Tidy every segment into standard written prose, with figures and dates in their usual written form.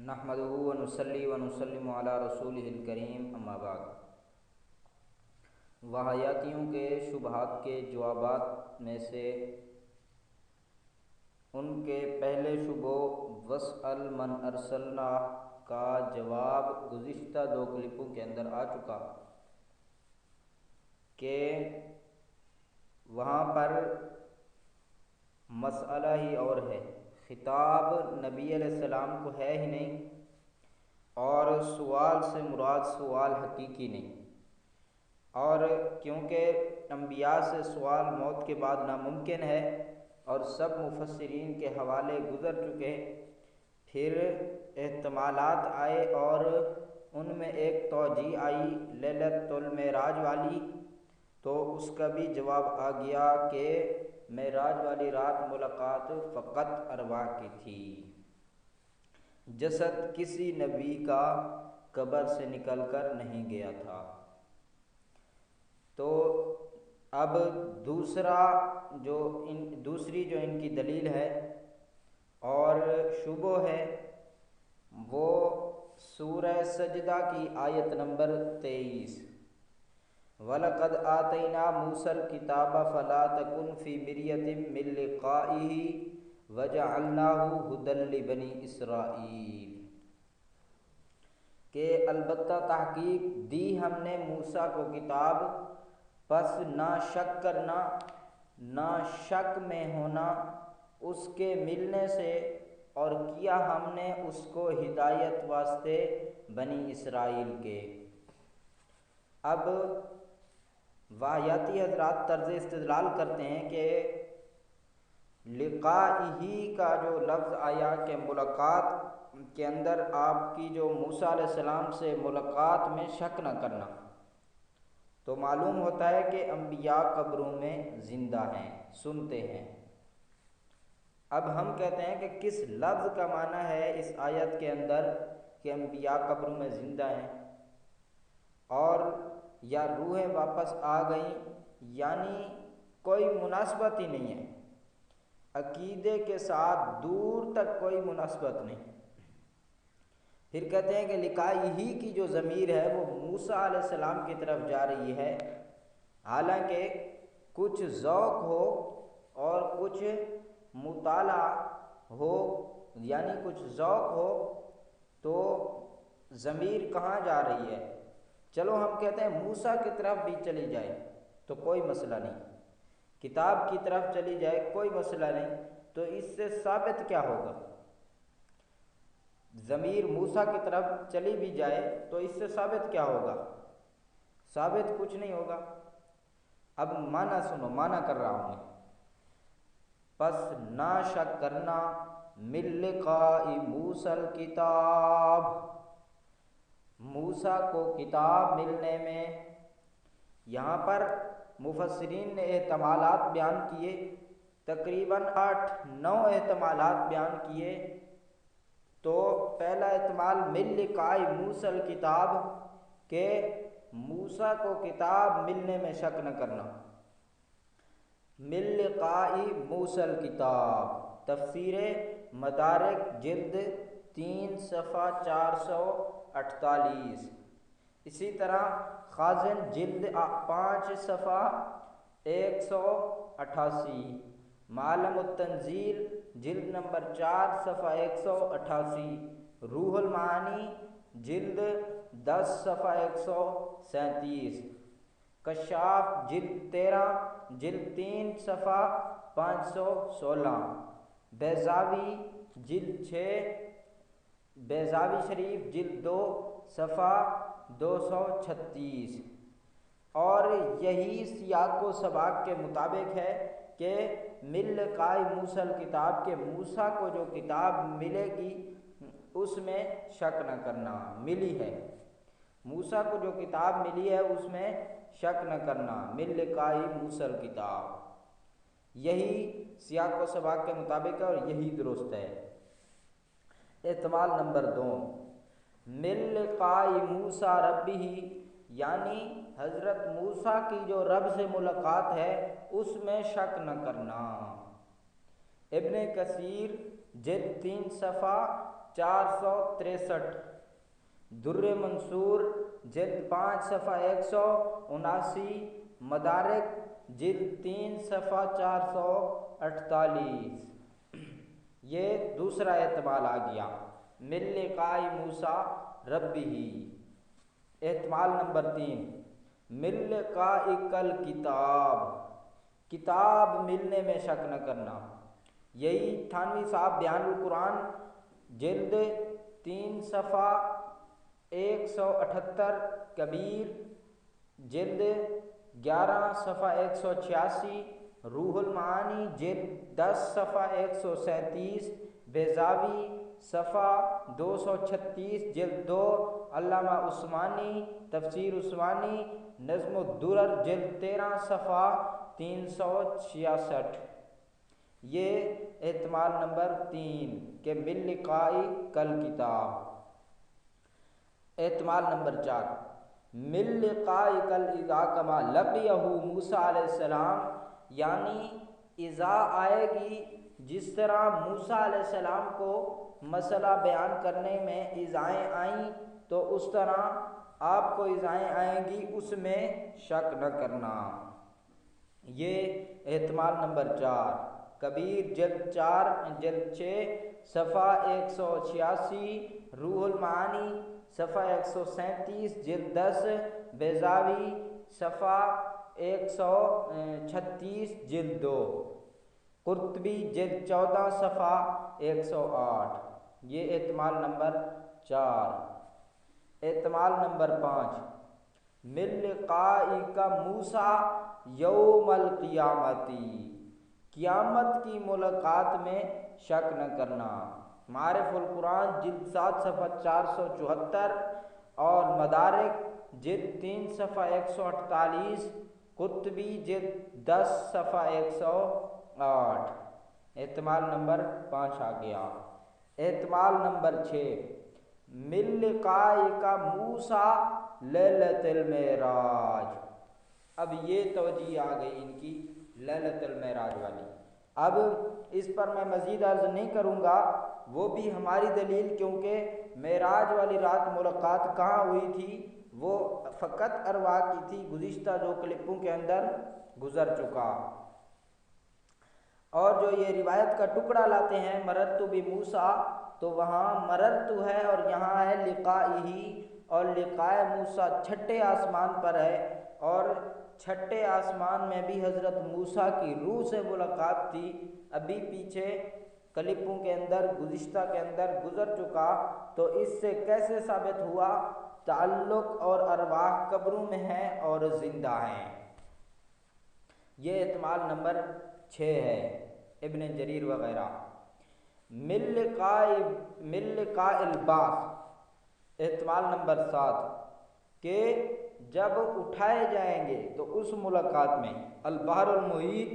نحمدہ ونصلی ونسلم علی رسولہ الکریم اما بعد۔ وہایاتیوں کے شبہات کے جوابات میں سے ان کے پہلے شبہ واسأل من ارسلنا کا جواب گزشتہ 2 کلپوں کے اندر آ چکا کہ وہاں پر مسئلہ ہی اور ہے، خطاب نبی علیہ السلام کو ہے ہی نہیں، اور سوال سے مراد سوال حقیقی نہیں، اور کیونکہ انبیاء سے سوال موت کے بعد ناممکن ہے اور سب مفسرین کے حوالے گزر چکے، پھر احتمالات آئے اور ان میں ایک توجیہ آئی لیلۃ المعراج والی، تو اس کا بھی جواب آ گیا کہ معراج والی رات ملاقات فقط ارواح کی تھی، جسد کسی نبی کا قبر سے نکل کر نہیں گیا تھا۔ تو اب دوسری جو ان کی دلیل ہے اور شبہ ہے وہ سورہ سجدہ کی آیت نمبر 23، وَلَقَدْ آتَيْنَا مُوسَى الْكِتَابَ فَلَا تَكُنْ فِي مِرْيَةٍ مِّن لِّقَائِهِ وَجَعَلْنَاهُ هُدًى لِّبَنِي إِسْرَائِيلَ، کہ البتہ تحقیق دی ہم نے موسیٰ کو کتاب، پس نہ شک کرنا نہ شک میں ہونا اس کے ملنے سے، اور کیا ہم نے اس کو ہدایت واسطے بنی اسرائیل کے۔ اب وحیاتی حضرات طرز استدلال کرتے ہیں کہ لقائہی کا جو لفظ آیا کہ ملاقات کے اندر آپ کی جو موسیٰ علیہ السلام سے ملاقات میں شک نہ کرنا، تو معلوم ہوتا ہے کہ انبیاء قبروں میں زندہ ہیں، سنتے ہیں۔ اب ہم کہتے ہیں کہ کس لفظ کا معنی ہے اس آیت کے اندر کہ انبیاء قبروں میں زندہ ہیں، اور یا روحیں واپس آ گئیں، یعنی کوئی مناسبت ہی نہیں ہے، عقیدے کے ساتھ دور تک کوئی مناسبت نہیں۔ پھر کہتے ہیں کہ لقائہی کی جو ضمیر ہے وہ موسیٰ علیہ السلام کی طرف جا رہی ہے، حالانکہ کچھ ذوق ہو اور کچھ مطالعہ ہو، یعنی کچھ ذوق ہو تو ضمیر کہاں جا رہی ہے؟ چلو ہم کہتے ہیں موسیٰ کی طرف بھی چلی جائے تو کوئی مسئلہ نہیں، کتاب کی طرف چلی جائے کوئی مسئلہ نہیں، تو اس سے ثابت کیا ہوگا؟ ضمیر موسیٰ کی طرف چلی بھی جائے تو اس سے ثابت کیا ہوگا؟ ثابت کچھ نہیں ہوگا۔ اب معنی سنو، معنی کر رہا ہوں میں، پس نہ شک کرنا من لقاء موسیٰ الکتاب، موسیٰ کو کتاب ملنے میں۔ یہاں پر مفسرین نے احتمالات بیان کیے، تقریباً 8-9 احتمالات بیان کیے۔ تو پہلا احتمال من لقاء موسیٰ الکتاب، کہ موسیٰ کو کتاب ملنے میں شک نہ کرنا۔ من لقاء موسیٰ الکتاب، تفسیر مدارک جلد 3 صفحہ 448، اسی طرح خازن جلد 5 صفحہ 188، معالم التنزیل جلد نمبر 4 صفحہ 188، روح المعانی جلد 10 صفحہ 137، کشاف جلد 13 جلد 3 صفحہ 516، بیضاوی جلد 6، بیضاوی شریف جلد 2 صفحہ 236، اور یہی سیاق و سباق کے مطابق ہے کہ من لقاء موسیٰ الکتاب، کہ موسیٰ کو جو کتاب ملے گی اس میں شک نہ کرنا، ملی ہے موسیٰ کو جو کتاب ملی ہے اس میں شک نہ کرنا، من لقاء موسیٰ الکتاب، یہی سیاق و سباق کے مطابق ہے اور یہی درست ہے۔ احتمال نمبر 2، من لقاء موسیٰ ربہ، یعنی حضرت موسیٰ کی جو رب سے ملاقات ہے اس میں شک نہ کرنا۔ ابن کثیر جلد 3 صفحہ 463۔ در منصور جلد 5 صفحہ 179۔ مدارک جلد 3 صفحہ 448۔ یہ دوسرا احتمال آ گیا، من لقاء موسیٰ ربہ۔ احتمال نمبر 3، من لقائک الکتاب، کتاب ملنے میں شک نہ کرنا۔ یہی تھانوی صاحب بیان القرآن جلد 3 صفحہ 178، کبیر جلد 11 صفحہ 186، روح المعانی جلد 10 صفحہ 137، بیضاوی صفحہ 236 جلد 2، علامہ عثمانی تفسیر عثمانی نظم الدرر جلد 13 صفحہ 366۔ یہ احتمال نمبر 3 کہ من لقاء کل کتاب۔ احتمال نمبر 4، من لقاء کل اذا کما لقیہ موسیٰ علیہ السلام، یعنی اذا آئے گی جس طرح موسیٰ علیہ السلام کو مسئلہ بیان کرنے میں ایذائیں آئیں تو اس طرح آپ کو ایذائیں آئیں گی، اس میں شک نہ کرنا۔ یہ احتمال نمبر 4، کبیر جلد 4 جلد 6 صفحہ 186، روح المعانی صفحہ 137 جلد 10، بیضاوی صفحہ 136 جلد 2، قرطبی جلد 14 صفحہ 108۔ یہ احتمال نمبر 4۔ احتمال نمبر 5، من لقائک موسیٰ یوم القیامتی، قیامت کی ملاقات میں شک نہ کرنا۔ معارف القرآن جلد 7 صفحہ 474 اور مدارک جلد 3 صفحہ 148، قرطبی جلد 10 صفحہ 108۔ احتمال نمبر 5 آ گیا۔ احتمال نمبر 6، من لقائک موسیٰ لیلۃ المعراج۔ اب یہ توجہ آ گئی ان کی لیلۃ المعراج والی۔ اب اس پر میں مزید عرض نہیں کروں گا، وہ بھی ہماری دلیل، کیونکہ معراج والی رات ملاقات کہاں ہوئی تھی، وہ فقط ارواح کی تھی، گزشتہ جو کلپوں کے اندر گزر چکا۔ اور جو یہ روایت کا ٹکڑا لاتے ہیں مررت بموسیٰ، تو وہاں مررت ہے اور یہاں ہے لقائہ، اور لقاء موسیٰ چھٹے آسمان پر ہے، اور چھٹے آسمان میں بھی حضرت موسیٰ کی روح سے ملاقات تھی۔ ابھی پیچھے کلپوں کے اندر گزشتہ کے اندر گزر چکا، تو اس سے کیسے ثابت ہوا تعلق اور ارواح قبروں میں ہیں اور زندہ ہیں۔ یہ احتمال نمبر 6 ہے، ابن جریر وغیرہ۔ من لقاء البعث، احتمال نمبر 7 کہ جب اٹھائے جائیں گے تو اس ملاقات میں، البحر المحیط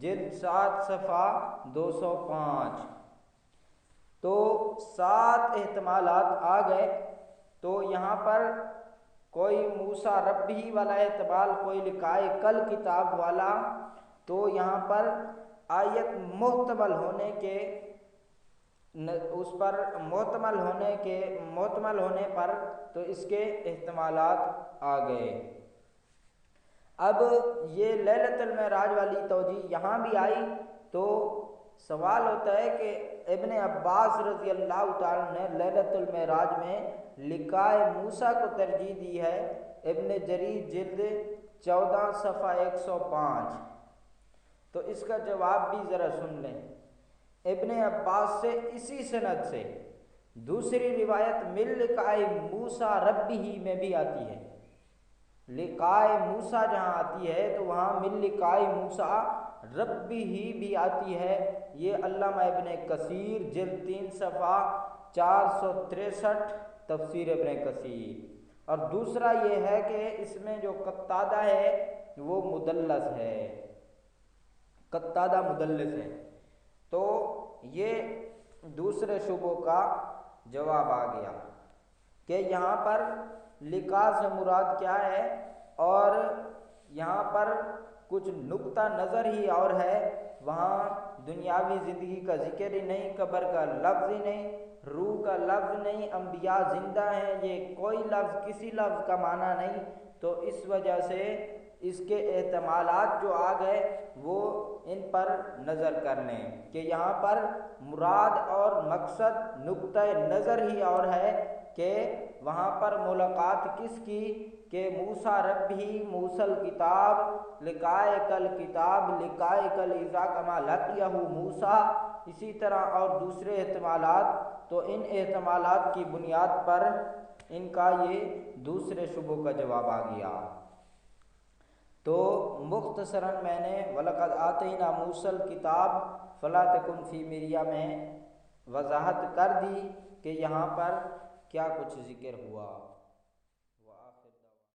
جلد 7 صفحہ 205۔ تو 7 احتمالات آ گئے۔ تو یہاں پر کوئی موسیٰ ربی والا احتمال، کوئی لقاء کل کتاب والا، تو یہاں پر آیت محتمل ہونے کے اس پر محتمل ہونے پر تو اس کے احتمالات آ گئے۔ اب یہ لیلۃ المعراج والی توجیہ یہاں بھی آئی، تو سوال ہوتا ہے کہ ابن عباس رضی اللہ تعالیٰ نے لیلۃ المعراج میں لقاء موسیٰ کو ترجیح دی ہے، ابن جریر جلد 14 صفحہ 105۔ تو اس کا جواب بھی ذرا سن لیں۔ ابن عباس سے اسی سند سے دوسری روایت من لقاء موسیٰ ربہ میں بھی آتی ہے۔ لقاء موسیٰ جہاں آتی ہے تو وہاں من لقاء موسیٰ ربہ بھی آتی ہے۔ یہ علامہ ابن کثیر جلد 3 صفحہ 463 تفسیر ابن کثیر۔ اور دوسرا یہ ہے کہ اس میں جو قتادہ ہے وہ مدلس ہے، قتادہ مدلس ہے۔ تو یہ دوسرے شبوں کا جواب آ گیا کہ یہاں پر لقاء سے مراد کیا ہے، اور یہاں پر کچھ نقطہ نظر ہی اور ہے، وہاں دنیاوی زندگی کا ذکر ہی نہیں، قبر کا لفظ ہی نہیں، روح کا لفظ نہیں، انبیاء زندہ ہیں، یہ کوئی لفظ کسی لفظ کا معنی نہیں، تو اس وجہ سے اس کے احتمالات جو آ گئے وہ ان پر نظر کر لیں کہ یہاں پر مراد اور مقصد نقطۂ نظر ہی اور ہے کہ وہاں پر ملاقات کس کی کہ موسیٰ ربی موسیٰ الکتاب لقائک الکتاب لقائک الاذا کما لقیہ موسیٰ، اسی طرح اور دوسرے احتمالات، تو ان احتمالات کی بنیاد پر ان کا یہ دوسرے شبہ کا جواب آ گیا۔ تو مختصراً میں نے وَلَقَدْ آتَيْنَا مُوسَى الْكِتَابَ فَلَا تَكُنْ فِي مِرْيَةٍ میں وضاحت کر دی کہ یہاں پر کیا کچھ ذکر ہوا۔